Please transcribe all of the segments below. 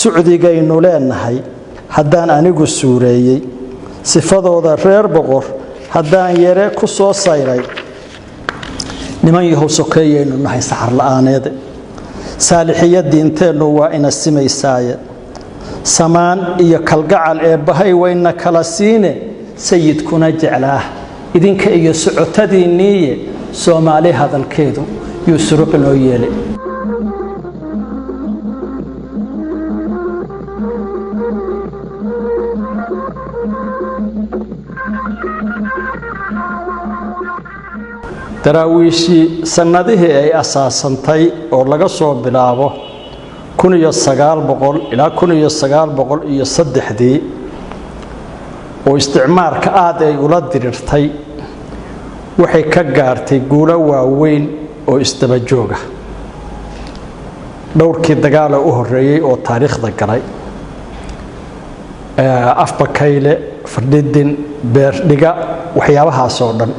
sucdigaynu leenahay haddaan anigu suureeyey sifadooda reer boqor haddaan yare ku soo sayray niman yahow sokeeyaynu nahay saxar la'aaneede saalixiyad diinteennu waa ina simaysaaye samaan iyo kalgacal ee bahay wayna kala siine sayidkuna jeclaah idinka iyo socotadiinniiye soomaali hadalkeedu yuu suruq inoo yeelay daraawiishii sannadihii ay asaasantay oo laga soo bilaabo 1900 ilaa 1903 oo isticmaalka aad ay ula dirirtay waxay ka gaartay guulo waaweyn oo isdaba jooga dhowrkii dagaal u horeeyay oo taariikhda galay afbakayle fardidin beerdhiga waxyaabahaas oo dhan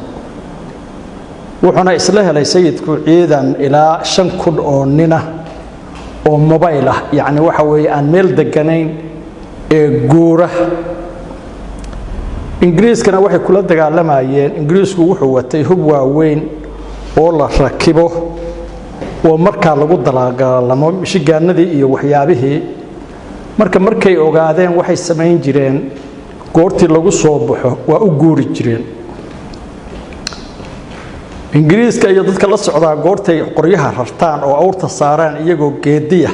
wuxuuna isla helay sayidku ciidan ilaa 5,000 oo nina oo mobile ah yani waxa weeye aan meel deganayn ee guura ingiriiskana waxay kula dagaalamayeen ingiriisku wuxuu watay hub waaweyn oo la rakibo oo markaa lagu dagaalamo mishigaanadii iyo waxyaabihii markay ogaadeen waxay samayn jireen goortii lagu soo baxo waa u guuri jireen ingiriiska iyo dadka la socdaa goortay qoryaha rartaan oo awrta saaraan iyagoo geediya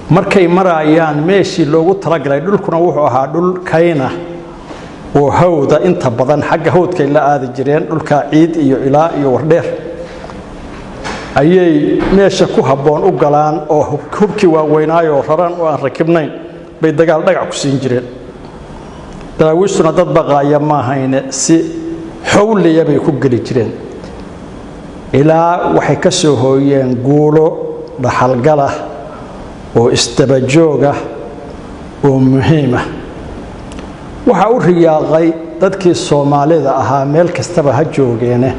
markay marayaan meeshii loogu talagalay dhulkuna wuxuu ahaa dhul kayna oo hawda inta badan xagga hawdkay la aadi jireen dhulka ciid iyo ilaa iyo wardheer ayay meesha ku habboon u galaan oo hubkii waaweynaayo raran oo aan rakibnayn bay dagaal dhagax ku siin jireen daraawiishuna dad baqaaya ma ahayne si xawliya bay ku geli jireen ilaa waxay ka soo hooyeen guulo dhaxalgala oo isdaba joog ah oo muhiim ah waxa u riyaaqay dadkii Soomaalida ahaa meel kastaba ha joogeene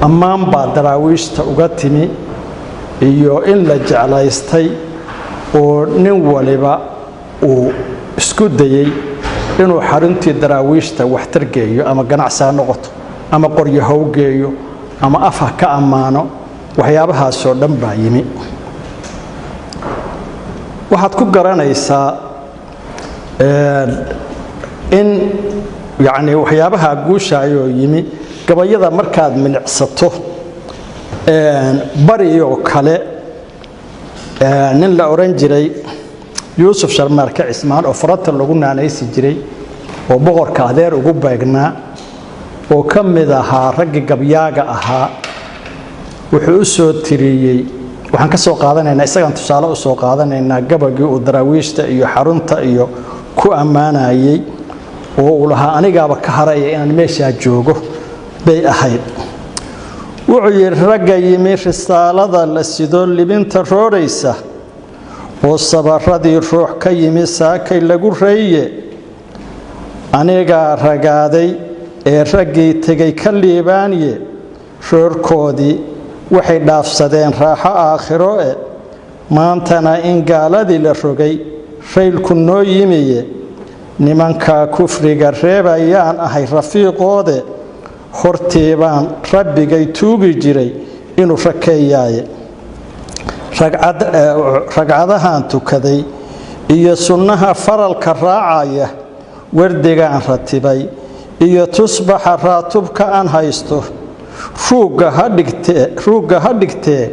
ammaan baa daraawiishta uga timi iyo in la jeclaystay oo nin waliba uu isku dayay inuu xaruntii daraawiishta wax targeeyo ama ganacsi ha noqoto ama qoryo hawgeeyo ama af ka ammaano waxyaabahaas oo dhan baa yimi waxaad ku garanaysaa in yani waxyaabaha guushaayo yimi gabayada markaad milicsato bariyo kale nin la oran jiray yuusuf sharmaarka cismaan oo farata lagu naanaysi jiray oo boqorka adeer ugu beegnaa oo ka mid ahaa ragga gabyaaga ahaa wuxuu u soo tiriyay waxaan ka soo qaadanaynaa isagaan tusaale u soo qaadanaynaa gabagii uu daraawiishta iyo xarunta iyo ku ammaanayay oo uu lahaa anigaaba ka haraya inaan meeshaa joogo bay ahayd wuxuu yidhi ragga yimi risaalada la sido libinta rooraysa oo sabaradii ruux ka yimi saakay lagu reeye anigaa ragaaday ee raggii tegay ka liibaaniye roorkoodii waxay dhaafsadeen raaxo aakhiro maantana in gaaladii la rogay raylku noo yimiye nimanka kufriga reebayaan ahay rafiiqoode hortii baan rabbigay tuugi jiray inuu rakeeyaaye ragcadahan tukaday iyo sunnaha faralka raacaya wardigaan ratibay iyo tusbaxa raatubka aan haysto ruugga ha dhigtee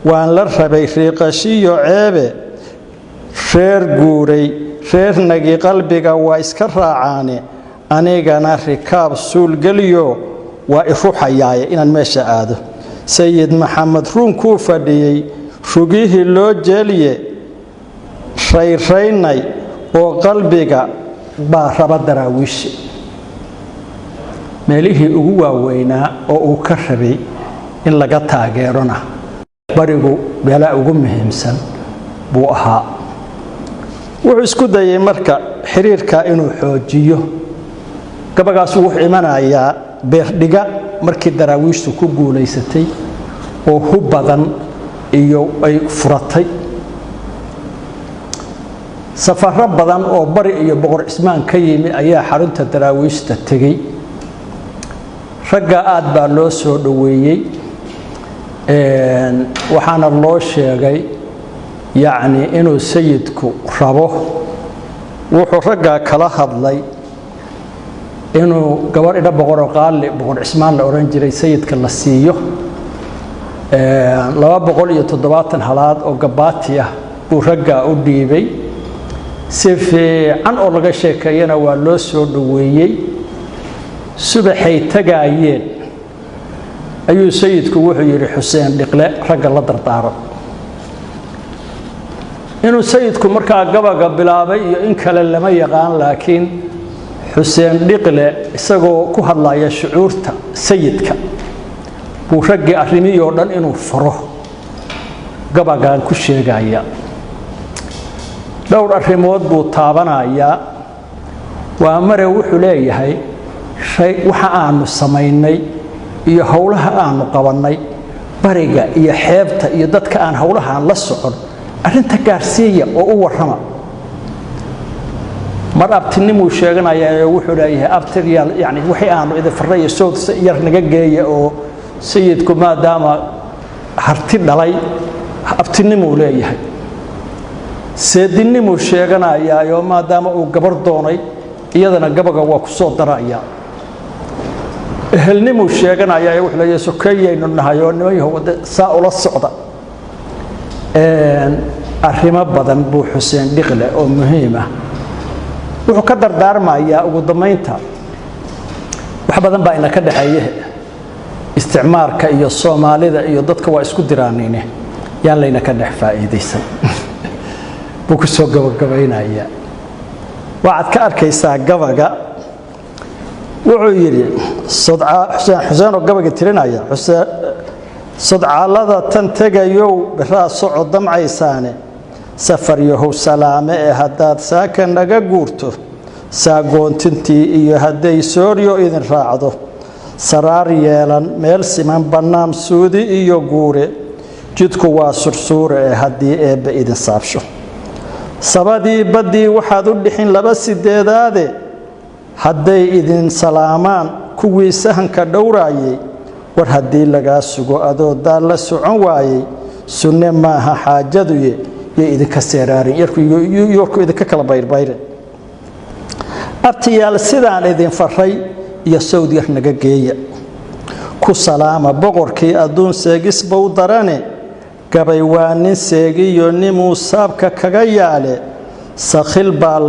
waan la rabay riiqashiyo ceebe reer guuray reernagii qalbiga waa iska raacaane anigana rikaab suulgeliyo waa i ruxayaaye inaan meesha aado sayid maxamed ruunkuu fadhiyey rugihii loo jeeliye rayraynay oo qalbiga baa raba daraawiishi meelihii ugu waaweynaa oo uu ka rabay in laga taageerona barigu meelaha ugu muhiimsan buu ahaa wuxuu isku dayay marka xiriirka inuu xoojiyo gabagaas wuxuu imanayaa beerdhiga markii daraawiishtu ku guulaysatay oo hub badan iyo ay furatay safaro badan oo bari iyo boqor cismaan ka yimi ayaa xarunta daraawiishta tegay ragga aad baa loo soo dhaweeyay waxaana loo sheegay yacni inuu sayidku rabo wuxuu ragga kala hadlay inuu gabar ida boqor qaali boqor cismaan la oran jiray sayidka la siiyo 270 halaad oo gabaati ah uu ragga u dhiibay si fiican oo laga sheekeeyana waa loo soo dhaweeyay subaxay tagaayeen ayuu sayidku wuxuu yiri Xuseen Dhiqle ragga la dardaaro inuu sayidku markaa gabaga bilaabay iyo in kale lama yaqaan laakiin Xuseen Dhiqle isagoo ku hadlaya shucuurta sayidka buu ragga arrimiyoo dhan inuu faro gabagaan ku sheegaya dhowr arrimood buu taabanaya waa mare wuxuu leeyahay shay waxa aanu sameynay iyo hawlaha aanu qabanay bariga iyo xeebta iyo dadka aan hawlaha la socon arinta gaarsiiya oo u warrama mar abtinimuu sheeganaya wuxuu leeyahay abtiyaal yani wixii aanu idin faray soo yar naga geeya oo sayidku maadaama harti dhalay abtinimuu leeyahay seedinimuu sheeganaya oo maadaama uu gabar doonay iyadana gabaga waa ku soo daraya ehelnimuu sheeganaya wuxuu leeyahay sokeeyaynu nahayo nimayo wada saa ula socda arrimo badan buu Xuseen Dhiqle oo muhiim ah wuxuu ka dardaarmayaa ugu dambeynta wax badan baa ina ka dhaxeeyay isticmaalka iyo Soomaalida iyo dadka waa isku diraanayne yaan layna ka dhex faa'iideysan buu ku soo gabagabaynaya waxaad ka arkaysaa gabaga wuxuu yiri Xuseen oo gabaga tirinaya Xuseen sadcaalada tan tagayow biraa socod damcaysaane safar yahow salaame ee haddaad saaka naga guurto saagoontintii iyo hadday sooryo idin raacdo saraar yeelan meel siman bannaan suudi iyo guure jidku waa sursuure ee haddii eebba idin saabsho sabadii baddii waxaad u dhixin 2 sideedaade hadday idin salaamaan kuwii sahanka dhowraayay war haddii lagaa sugo adoo daal la socon waayay sunne maaha xaajaduye iyo idinka seeraarin yarku idinka kala bayrbayrin abtiyaal sidaan idin faray iyo sawd yar naga geeya ku salaama boqorkii adduun seegisba u darane gabay waa nin seegiyo nimuu saabka kaga yaale sakhilaa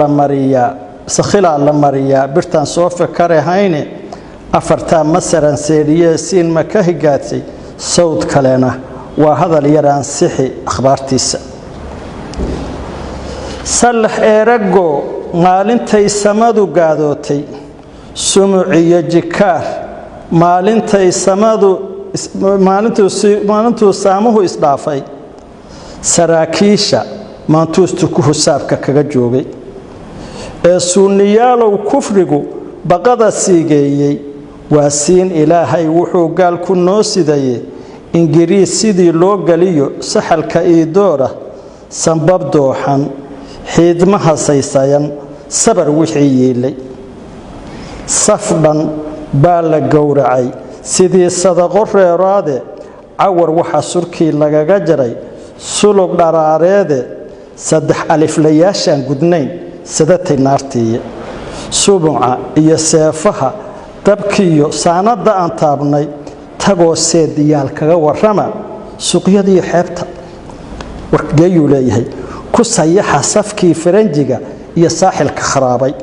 la mariyaa birtaan soo fakarahayne afartaa masaran seediyee siin ma ka higaadsay sawd kalena waa hadal yaraan sixi akhbaartiisa sallax eerago maalintay samadu gaadootay sumuc iyo jikaar maalintuu saamuhu isdhaafay saraakiisha maantuustu ku husaabka kaga joogay ee suuniyaalow kufrigu baqada siigeeyey waa siin ilaahay wuxuu gaal ku noo sidaye ingiriis sidii loo galiyo saxalka iidoora sanbab dooxan xiidmaha saysayan sabar wixii yeelay safdhan baa la gowracay sidii sadaqo reeraade cawar waxa surkii lagaga jaray sulub dharaareede 3 aliflayaashan gudnayn sadatay naartii subuca iyo seefaha dabkiyo saanada aan taabnay tagoo seediyaal kaga warrama suuqyadii xeebta wargeeyuu leeyahay ku sayaxa safkii faranjiga iyo saaxilka kharaabay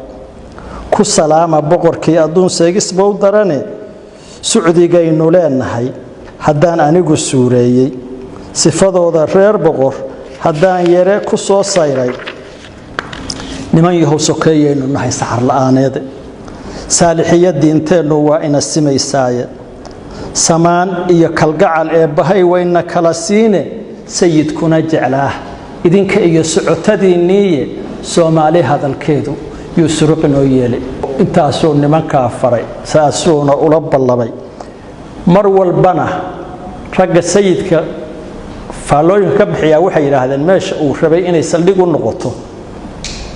ku salaama boqorkii adduun seegisba u darane suudigaynu leenahay haddaan anigu suureeyey sifadooda reer boqor haddaan yare ku soo sayray niman yahow sokeeyaynu nahay saxar la'aaneede saalixiyadii inteennu waa ina simaysaaye samaan iyo kalgacal ee bahay wayna kala siine sayidkuna jeclaa idinka iyo socotadiinniiye Soomaali hadalkeedu yuusruq inoo yeelay intaasoo nimankaa faray saasuuna ula ballamay mar walbana ragga sayidka faalooyin ka bixiya waxay yiraahdeen meesha uu rabay inay saldhig u noqoto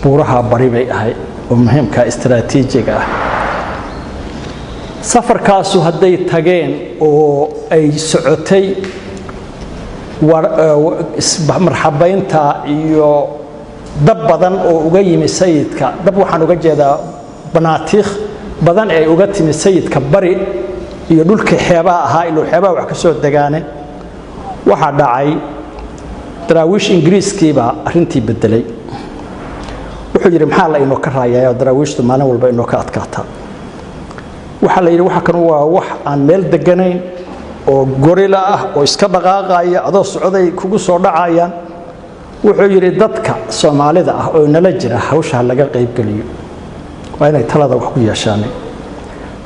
buuraha bari bay ahayd oo muhiimka istiraatiijiga ah safarkaasu hadday tageen oo ay socotay marxabaynta iyo dab badan oo uga yimi sayidka dab waxaan uga jeedaa banaatiikh badan ay uga timi sayidka bari iyo dhulkii xeebaha ahaa ilaa xeebaha wax ka soo degaane waxa dhacay daraawiish ingiriiskiiba arrintii bedelay wuxuu yiri maxaa la inoo ka raayayaa daraawiishtu maalin walba inoo ka adkaata waxa la yiri waxa kan waa wax aan meel deganayn oo gorilla ah oo iska dhaqaaqaya adoo socday kugu soo dhacayaan wuxuu yiri dadka Soomaalida ah oo nala jira hawsha laga qayb galiyo waa inay talada wax ku yeeshaan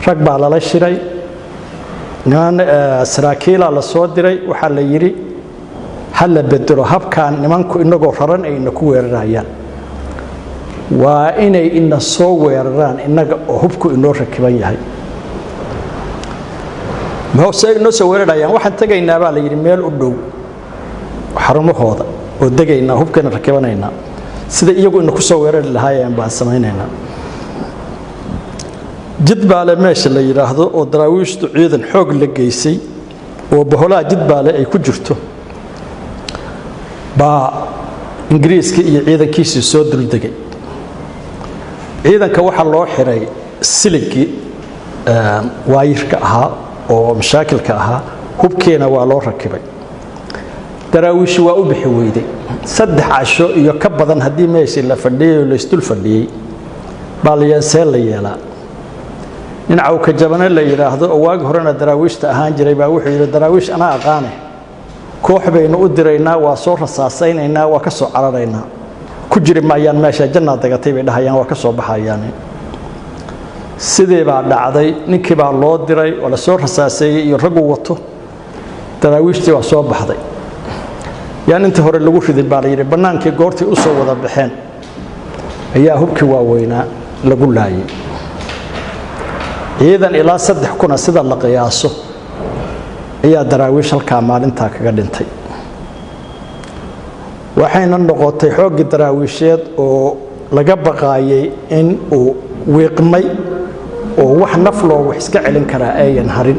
rag baa la shiray niman saraakiil la soo diray waxa la yiri hal la bedelo habkan nimanku inagoo raran ay ku weerarayaan waa inay ina soo weeraraan inaga oo hubku inoo rakiban yahay ma inoo soo weerarayaan waxaan tagaynaa baa la yiri meel u dhow xarumahooda oo degaynaa hubkana rakibanaynaa sida iyagu ina ku soo weerari lahaayeen baan samaynaynaa jidbaale meesha la yiraahdo oo daraawiishtu ciidan xoog la geysay oo boholaa jidbaale ay ku jirto baa ingiriiska iyo ciidankiisa soo duldegay ciidanka waxa loo xiray siligi waayirka ahaa oo mashaakilka ahaa hubkeena waa loo rakibay daraawiish waa u bixi weyday 3 casho iyo ka badan hadii meeshii la fadhiyay la istul fadhiyay baa la yeelaa ninac ka jabana la yiraahdo oo waag horena daraawiishta ahaan jiray baa wuxuu yiri daraawiish ana aqaane koox baynu u diraynaa waa soo rasaasaynayna waa ka soo cararaynaa ku jiri maayaan meesha jannada dagatay bay dhahayaan waa ka soo baxayaan sidee baa dhacday ninkii baa loo diray oo la soo rasaaseeyay iyo rag uu wato daraawiishtii waa soo baxday yaan inta hore lagu riday baa la yiri banaankii goortii u soo wada baxeen ayaa hubkii waaweynaa lagu laayay ciidan ilaa 3,000 sida la qiyaaso ayaa daraawiish halka maalinta kaga dhintay waxayna noqotay xoog daraawiisheed oo laga baqaayay in uu wiiqmay oo wax naf loo wax iska celin kara ayaan harin